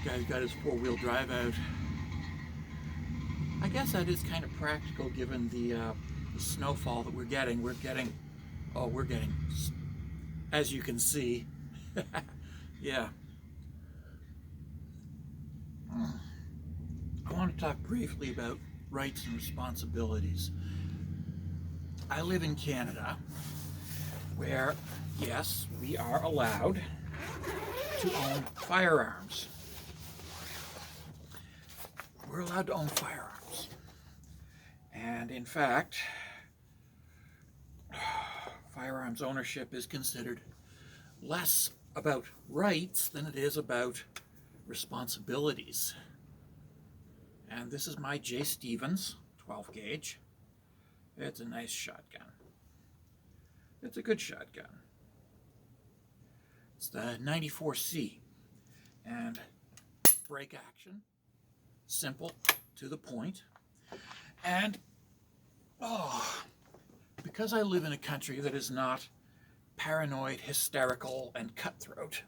Guy's got his four-wheel drive out. I guess that is kind of practical given the snowfall that we're getting. We're getting, as you can see, yeah. I want to talk briefly about rights and responsibilities. I live in Canada, where, yes, we are allowed to own firearms. We're allowed to own firearms. And in fact, firearms ownership is considered less about rights than it is about responsibilities. And this is my J. Stevens 12 gauge. It's a nice shotgun. It's a good shotgun. It's the 94C. And break action, simple, to the point. And, because I live in a country that is not paranoid, hysterical, and cutthroat,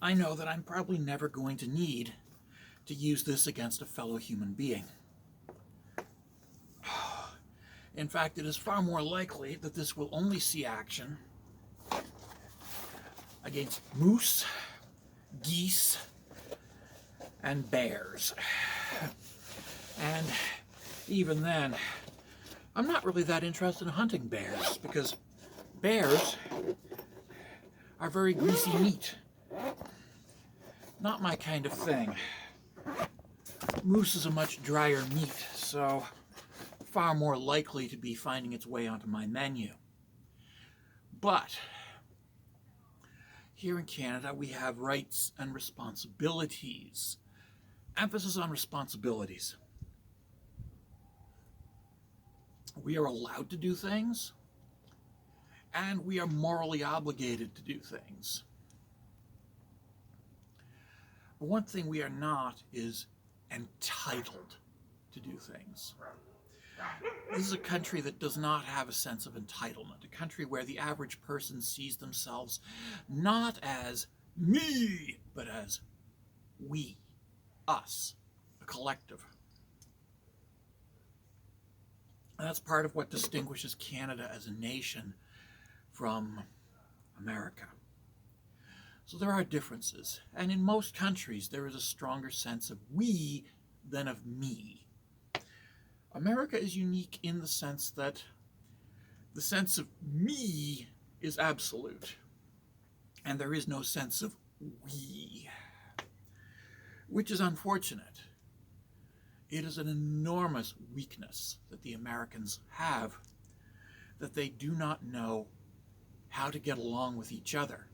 I know that I'm probably never going to need to use this against a fellow human being. In fact, it is far more likely that this will only see action against moose, geese, and bears. And even then, I'm not really that interested in hunting bears, because bears are very greasy meat. Not my kind of thing. Moose is a much drier meat, so far more likely to be finding its way onto my menu. But here in Canada, we have rights and responsibilities. Emphasis on responsibilities. We are allowed to do things, and we are morally obligated to do things. But one thing we are not is entitled to do things. This is a country that does not have a sense of entitlement, a country where the average person sees themselves not as me, but as we, us, a collective. And that's part of what distinguishes Canada as a nation from America. So there are differences, and in most countries there is a stronger sense of we than of me. America is unique in the sense that the sense of me is absolute, and there is no sense of we, which is unfortunate. It is an enormous weakness that the Americans have, that they do not know how to get along with each other,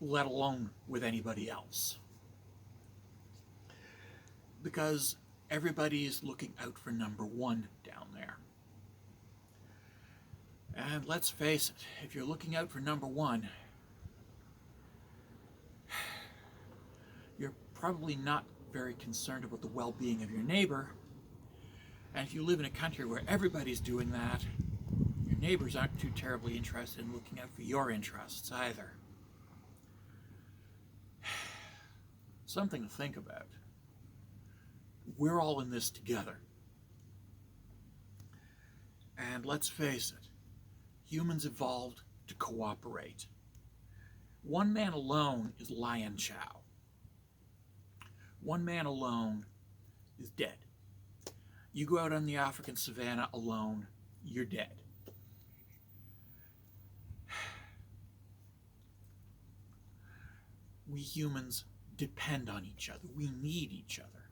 let alone with anybody else. Because everybody is looking out for number one down there. And let's face it, if you're looking out for number one, you're probably not very concerned about the well-being of your neighbor. And if you live in a country where everybody's doing that, your neighbors aren't too terribly interested in looking out for your interests either. Something to think about. We're all in this together. And let's face it, humans evolved to cooperate. One man alone is lion chow. One man alone is dead. You go out on the African savannah alone, you're dead. We humans depend on each other. We need each other.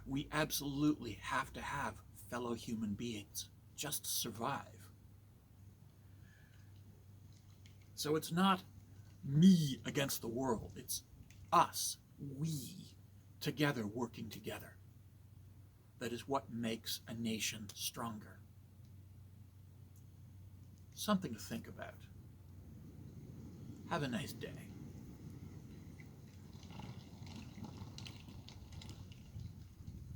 We absolutely have to have fellow human beings just to survive. So it's not me against the world. It's us, we, together, working together. That is what makes a nation stronger. Something to think about. Have a nice day.